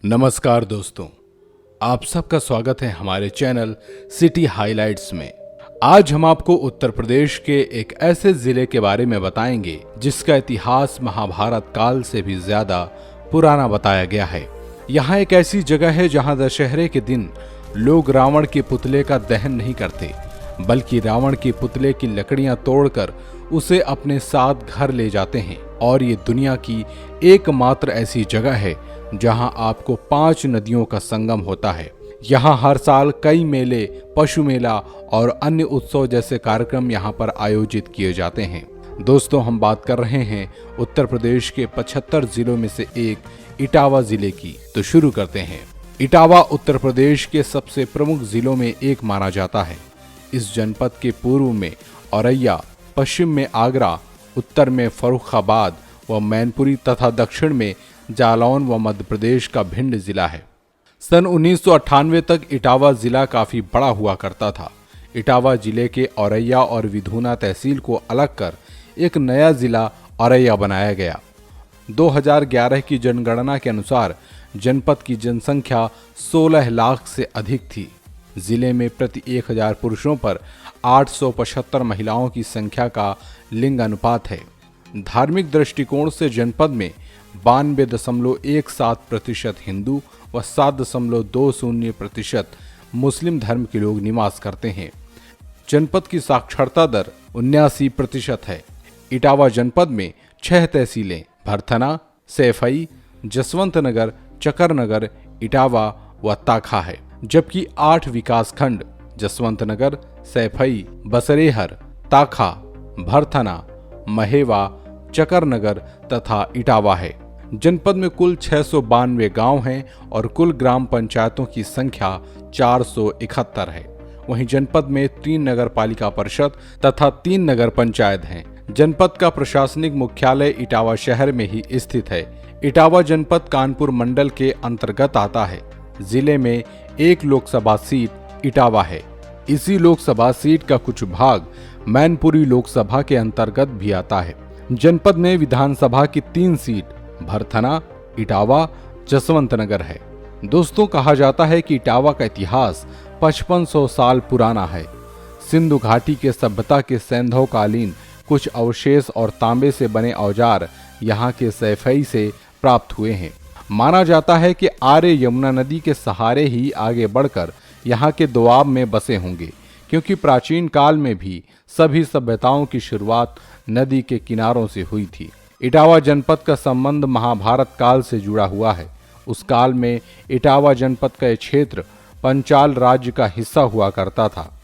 नमस्कार दोस्तों, आप सबका स्वागत है हमारे चैनल सिटी हाइलाइट्स में। आज हम आपको उत्तर प्रदेश के एक ऐसे जिले के बारे में बताएंगे जिसका इतिहास महाभारत काल से भी ज्यादा पुराना बताया गया है। यहाँ एक ऐसी जगह है जहाँ दशहरे के दिन लोग रावण के पुतले का दहन नहीं करते, बल्कि रावण के पुतले की लकड़ियां तोड़कर उसे अपने साथ घर ले जाते हैं। और ये दुनिया की एकमात्र ऐसी जगह है जहां आपको 5 नदियों का संगम होता है। यहाँ हर साल कई मेले, पशु मेला और अन्य उत्सव जैसे कार्यक्रम यहाँ पर आयोजित किए जाते हैं। दोस्तों, हम बात कर रहे हैं उत्तर प्रदेश के 75 जिलों में से एक इटावा जिले की। तो शुरू करते हैं। इटावा उत्तर प्रदेश के सबसे प्रमुख जिलों में एक माना जाता है। इस जनपद के पूर्व में औरैया, पश्चिम में आगरा, उत्तर में फर्रुखाबाद व मैनपुरी तथा दक्षिण में जालौन व मध्य प्रदेश का भिंड जिला है। सन 1998 तक इटावा जिला काफी बड़ा हुआ करता था। इटावा जिले के औरैया और विधूना तहसील को अलग कर एक नया जिला औरैया बनाया गया। 2011 की जनगणना के अनुसार जनपद की जनसंख्या 16 लाख से अधिक थी। जिले में प्रति 1000 पुरुषों पर 875 महिलाओं की संख्या का लिंग अनुपात है। धार्मिक दृष्टिकोण से जनपद में 92.17% हिंदू व 7.20% मुस्लिम धर्म के लोग निवास करते हैं। जनपद की साक्षरता दर 79% है। इटावा जनपद में 6 तहसीलें भरथना, सैफई, जसवंत नगर, चकर नगर, इटावा व ताखा है, जबकि 8 विकासखंड जसवंत नगर, सैफई, बसरेहर, ताखा, भरथना, महेवा, चकर नगर तथा इटावा है। जनपद में कुल 692 गांव हैं और कुल ग्राम पंचायतों की संख्या 471 है। वहीं जनपद में 3 नगर पालिका परिषद तथा 3 नगर पंचायत हैं। जनपद का प्रशासनिक मुख्यालय इटावा शहर में ही स्थित है। इटावा जनपद कानपुर मंडल के अंतर्गत आता है। जिले में एक लोकसभा सीट इटावा है। इसी लोकसभा सीट का कुछ भाग मैनपुरी लोकसभा के अंतर्गत भी आता है। जनपद में विधानसभा की 3 सीट भरथना, इटावा, जसवंत नगर है। दोस्तों, कहा जाता है कि इटावा का इतिहास 5500 साल पुराना है। सिंधु घाटी के सभ्यता के सैंधवकालीन कुछ अवशेष और तांबे से बने औजार यहाँ के सैफई से प्राप्त हुए हैं। माना जाता है कि आर्य यमुना नदी के सहारे ही आगे बढ़कर यहाँ के दोआब में बसे होंगे, क्योंकि प्राचीन काल में भी सभी सभ्यताओं की शुरुआत नदी के किनारों से हुई थी। इटावा जनपद का संबंध महाभारत काल से जुड़ा हुआ है। उस काल में इटावा जनपद का क्षेत्र पंचाल राज्य का हिस्सा हुआ करता था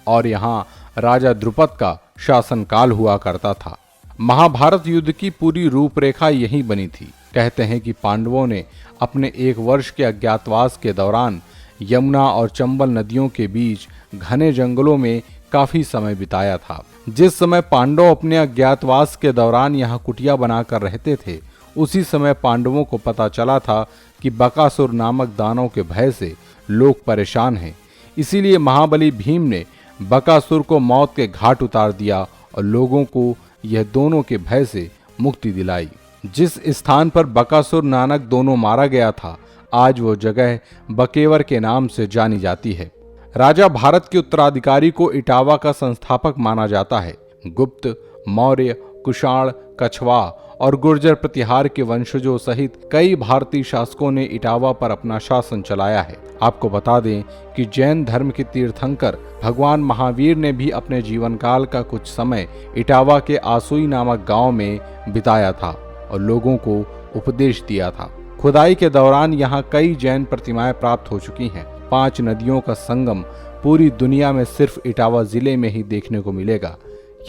और यहाँ राजा द्रुपद का शासनकाल हुआ करता था। महाभारत युद्ध की पूरी रूपरेखा यहीं बनी थी। कहते हैं कि पांडवों ने अपने 1 वर्ष के अज्ञातवास के दौरान यमुना और चंबल नदियों के बीच घने जंगलों में काफी समय बिताया था। जिस समय पांडव अपने अज्ञातवास के दौरान यहाँ कुटिया बनाकर रहते थे, उसी समय पांडवों को पता चला था कि बकासुर नामक दानव के भय से लोग परेशान हैं। इसीलिए महाबली भीम ने बकासुर को मौत के घाट उतार दिया और लोगों को यह दोनों के भय से मुक्ति दिलाई। जिस स्थान पर बकासुर नानक दोनों मारा गया था, आज वो जगह बकेवर के नाम से जानी जाती है। राजा भारत के उत्तराधिकारी को इटावा का संस्थापक माना जाता है। गुप्त, मौर्य, कुषाण, कछवा और गुर्जर प्रतिहार के वंशजों सहित कई भारतीय शासकों ने इटावा पर अपना शासन चलाया है। आपको बता दें कि जैन धर्म के तीर्थंकर भगवान महावीर ने भी अपने जीवन काल का कुछ समय इटावा के आसुई नामक गांव में बिताया था और लोगों को उपदेश दिया था। खुदाई के दौरान यहाँ कई जैन प्रतिमाएं प्राप्त हो चुकी हैं। 5 नदियों का संगम पूरी दुनिया में सिर्फ इटावा जिले में ही देखने को मिलेगा।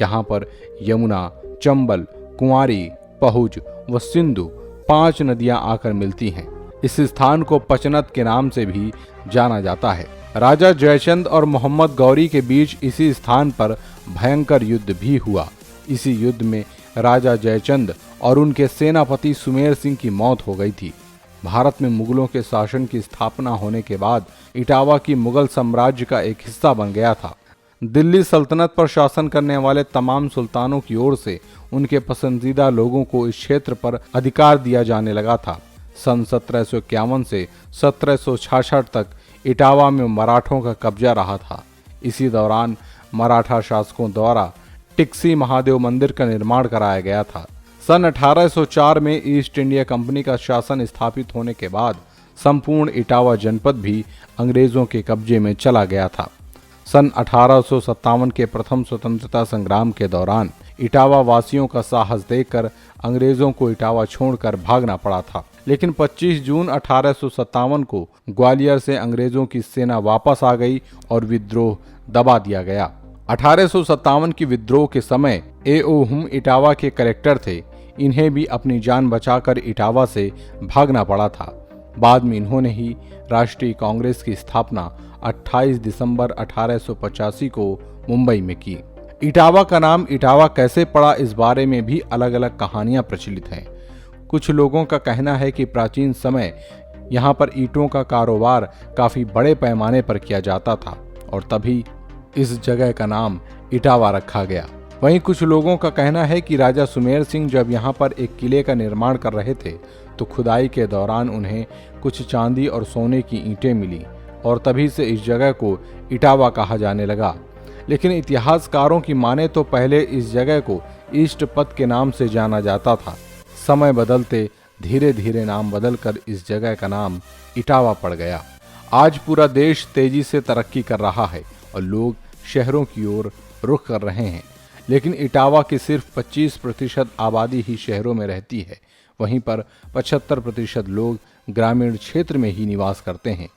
यहाँ पर यमुना, चंबल, कुंवारी, पहुज व सिंधु 5 नदियां आकर मिलती हैं। इस स्थान को पचनत के नाम से भी जाना जाता है। राजा जयचंद और मोहम्मद गौरी के बीच इसी स्थान पर भयंकर युद्ध भी हुआ। इसी युद्ध में राजा जयचंद और उनके सेनापति सुमेर सिंह की मौत हो गई थी। भारत में मुगलों के शासन की स्थापना होने के बाद इटावा की मुगल साम्राज्य का एक हिस्सा बन गया था। दिल्ली सल्तनत पर शासन करने वाले तमाम सुल्तानों की ओर से उनके पसंदीदा लोगों को इस क्षेत्र पर अधिकार दिया जाने लगा था। सन 1751 से 1766 तक इटावा में मराठों का कब्जा रहा था। इसी दौरान मराठा शासकों द्वारा टिक्सी महादेव मंदिर का निर्माण कराया गया था। सन 1804 में ईस्ट इंडिया कंपनी का शासन स्थापित होने के बाद संपूर्ण इटावा जनपद भी अंग्रेजों के कब्जे में चला गया था। सन 1857 के प्रथम स्वतंत्रता संग्राम के दौरान इटावा वासियों का साहस देखकर अंग्रेजों को इटावा छोड़कर भागना पड़ा था। लेकिन 25 जून 1857 को ग्वालियर से अंग्रेजों की सेना वापस आ गई और विद्रोह दबा दिया गया। 1857 की विद्रोह के समय ए.ओ. हुम इटावा के कलेक्टर थे। इन्हें भी अपनी जान बचाकर इटावा से भागना पड़ा था। बाद में इन्होंने ही राष्ट्रीय कांग्रेस की स्थापना 28 दिसंबर 1885 को मुंबई में की। इटावा का नाम इटावा कैसे पड़ा, इस बारे में भी अलग अलग कहानियां प्रचलित हैं। कुछ लोगों का कहना है कि प्राचीन समय यहाँ पर ईंटों का कारोबार काफी बड़े पैमाने पर किया जाता था और तभी इस जगह का नाम इटावा रखा गया। वहीं कुछ लोगों का कहना है कि राजा सुमेर सिंह जब यहाँ पर एक किले का निर्माण कर रहे थे तो खुदाई के दौरान उन्हें कुछ चांदी और सोने की ईंटें मिली और तभी से इस जगह को इटावा कहा जाने लगा। लेकिन इतिहासकारों की माने तो पहले इस जगह को ईस्ट पथ के नाम से जाना जाता था। समय बदलते धीरे धीरे नाम बदलकर इस जगह का नाम इटावा पड़ गया। आज पूरा देश तेजी से तरक्की कर रहा है और लोग शहरों की ओर रुख कर रहे हैं, लेकिन इटावा की सिर्फ 25% आबादी ही शहरों में रहती है। वहीं पर 75% लोग ग्रामीण क्षेत्र में ही निवास करते हैं।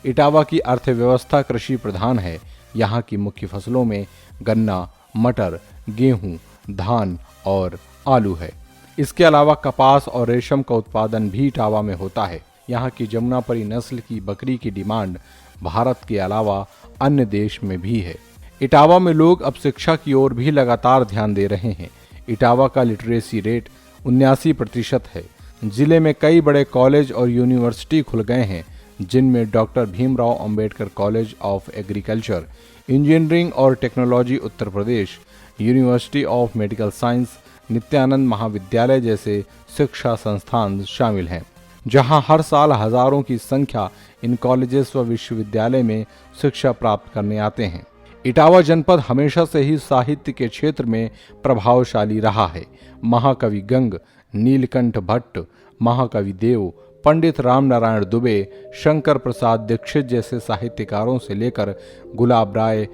इटावा की अर्थव्यवस्था कृषि प्रधान है। यहाँ की मुख्य फसलों में गन्ना, मटर, गेहूं, धान और आलू है। इसके अलावा कपास और रेशम का उत्पादन भी इटावा में होता है। यहाँ की जमुनापरी नस्ल की बकरी की डिमांड भारत के अलावा अन्य देश में भी है। इटावा में लोग अब शिक्षा की ओर भी लगातार ध्यान दे रहे हैं। इटावा का लिटरेसी रेट 79% है। जिले में कई बड़े कॉलेज और यूनिवर्सिटी खुल गए हैं, जिनमें Doctor Bhimrao Ambedkar College of Agriculture, Engineering और Technology Uttar Pradesh, University of Medical Science, Nityanand महाविद्यालय जैसे शिक्षा संस्थान शामिल हैं, जहां हर साल हजारों की संख्या इन कॉलेजेस व विश्वविद्यालय में शिक्षा प्राप्त करने आते हैं। इटावा जनपद हमेशा से ही साहित्य के क्षेत्र में प्रभावशाली रहा है। महाकवि गंग, नीलकंठ भट्ट, महाकवि देव, पंडित रामनारायण दुबे, शंकर प्रसाद दीक्षित जैसे साहित्यकारों से लेकर गुलाब राय,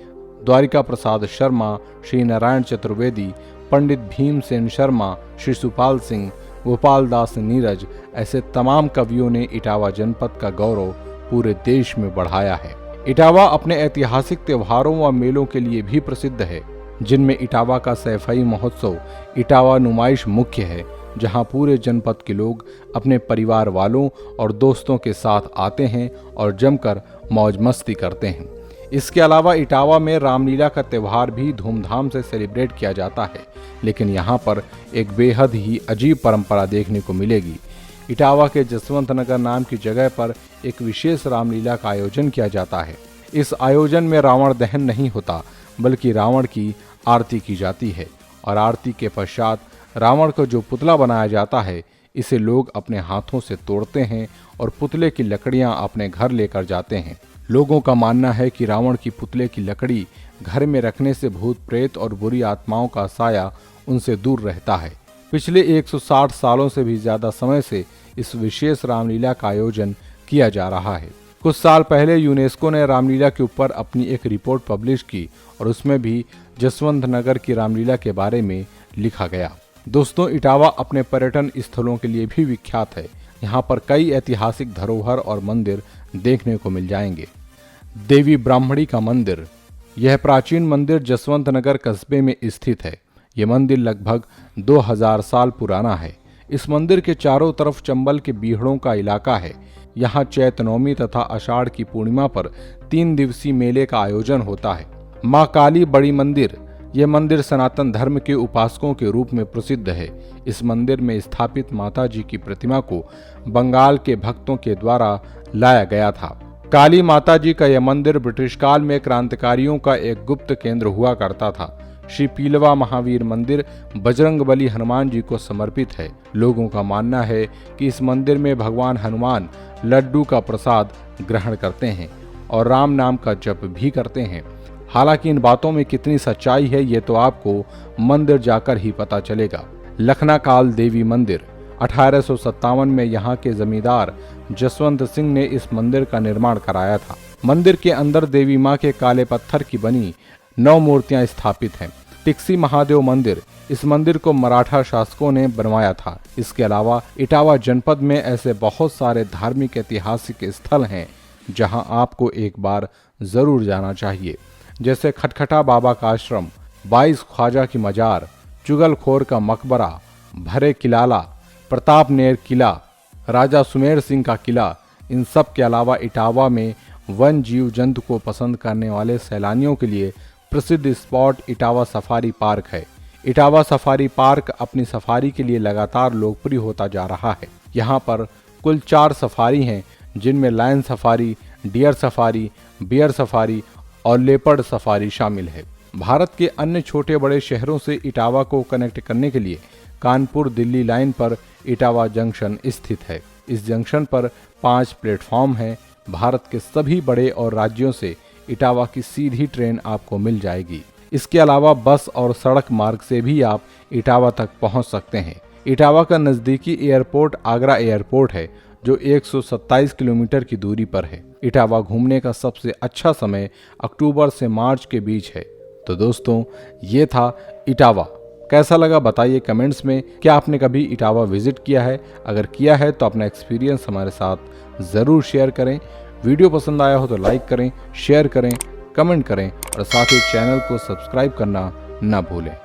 द्वारिका प्रसाद शर्मा, श्री नारायण चतुर्वेदी, पंडित भीमसेन शर्मा, शिशुपाल सिंह, गोपाल दास नीरज ऐसे तमाम कवियों ने इटावा जनपद का गौरव पूरे देश में बढ़ाया है। इटावा अपने ऐतिहासिक त्योहारों व मेलों के लिए भी प्रसिद्ध है, जिनमें इटावा का सैफई महोत्सव इटावा नुमाइश मुख्य है, जहां पूरे जनपद के लोग अपने परिवार वालों और दोस्तों के साथ आते हैं और जमकर मौज मस्ती करते हैं। इसके अलावा इटावा में रामलीला का त्यौहार भी धूमधाम से सेलिब्रेट किया जाता है, लेकिन यहाँ पर एक बेहद ही अजीब परंपरा देखने को मिलेगी। इटावा के जसवंत नगर नाम की जगह पर एक विशेष रामलीला का आयोजन किया जाता है। इस आयोजन में रावण दहन नहीं होता, बल्कि रावण की आरती की जाती है और आरती के पश्चात रावण को जो पुतला बनाया जाता है, इसे लोग अपने हाथों से तोड़ते हैं और पुतले की लकड़ियां अपने घर लेकर जाते हैं। लोगों का मानना है कि रावण की पुतले की लकड़ी घर में रखने से भूत प्रेत और बुरी आत्माओं का साया उनसे दूर रहता है। पिछले 160 सालों से भी ज्यादा समय से इस विशेष रामलीला का आयोजन किया जा रहा है। कुछ साल पहले यूनेस्को ने रामलीला के ऊपर अपनी एक रिपोर्ट पब्लिश की और उसमें भी जसवंत नगर की रामलीला के बारे में लिखा गया। दोस्तों, इटावा अपने पर्यटन स्थलों के लिए भी विख्यात है। यहाँ पर कई ऐतिहासिक धरोहर और मंदिर देखने को मिल जाएंगे। देवी ब्राह्मणी का मंदिर, यह प्राचीन मंदिर जसवंत नगर कस्बे में स्थित है। यह मंदिर लगभग 2000 साल पुराना है। इस मंदिर के चारों तरफ चंबल के बीहड़ों का इलाका है। यहाँ चैत्र नवमी तथा आषाढ़ की पूर्णिमा पर 3 दिवसीय मेले का आयोजन होता है। माँ काली बड़ी मंदिर, यह मंदिर सनातन धर्म के उपासकों के रूप में प्रसिद्ध है। इस मंदिर में स्थापित माता जी की प्रतिमा को बंगाल के भक्तों के द्वारा लाया गया था। काली माता जी का यह मंदिर ब्रिटिश काल में क्रांतिकारियों का एक गुप्त केंद्र हुआ करता था, श्री पीलवा महावीर मंदिर बजरंगबली हनुमान जी को समर्पित है। लोगों का मानना है कि इस मंदिर में भगवान हनुमान लड्डू का प्रसाद ग्रहण करते हैं और राम नाम का जप भी करते हैं। हालांकि इन बातों में कितनी सच्चाई है ये तो आपको मंदिर जाकर ही पता चलेगा। लखनाकाल देवी मंदिर 1857 में यहाँ के जमींदार जसवंत सिंह ने इस मंदिर का निर्माण कराया था। मंदिर के अंदर देवी माँ के काले पत्थर की बनी 9 मूर्तियां स्थापित हैं। टिक्सी महादेव मंदिर, इस मंदिर को मराठा शासकों ने बनवाया था। इसके अलावा इटावा जनपद में ऐसे बहुत सारे धार्मिक ऐतिहासिक स्थल हैं जहां आपको एक बार जरूर जाना चाहिए, जैसे खटखटा बाबा का आश्रम, 22 ख्वाजा की मजार, चुगलखोर का मकबरा, भरे किलाला, प्रताप नेर किला, राजा सुमेर सिंह का किला। इन सब के अलावा इटावा में वन जीव जंतु को पसंद करने वाले सैलानियों के लिए प्रसिद्ध स्पॉट इटावा सफारी पार्क है। इटावा सफारी पार्क अपनी सफारी के लिए लगातार लोकप्रिय होता जा रहा है। यहाँ पर कुल 4 सफारी हैं, जिनमें lion safari, deer safari, bear safari और लेपर्ड सफारी शामिल है। भारत के अन्य छोटे बड़े शहरों से इटावा को कनेक्ट करने के लिए कानपुर दिल्ली लाइन पर इटावा जंक्शन स्थित है। इस जंक्शन पर 5 प्लेटफॉर्म हैं। भारत के सभी बड़े और राज्यों से इटावा की सीधी ट्रेन आपको मिल जाएगी। इसके अलावा बस और सड़क मार्ग से भी आप इटावा तक पहुंच सकते हैं। इटावा का नज़दीकी एयरपोर्ट आगरा एयरपोर्ट है, जो 127 किलोमीटर की दूरी पर है। इटावा घूमने का सबसे अच्छा समय अक्टूबर से मार्च के बीच है। तो दोस्तों, ये था इटावा। कैसा लगा बताइए कमेंट्स में। क्या आपने कभी इटावा विजिट किया है? अगर किया है तो अपना एक्सपीरियंस हमारे साथ ज़रूर शेयर करें। वीडियो पसंद आया हो तो लाइक करें, शेयर करें, कमेंट करें और साथ ही चैनल को सब्सक्राइब करना ना भूलें।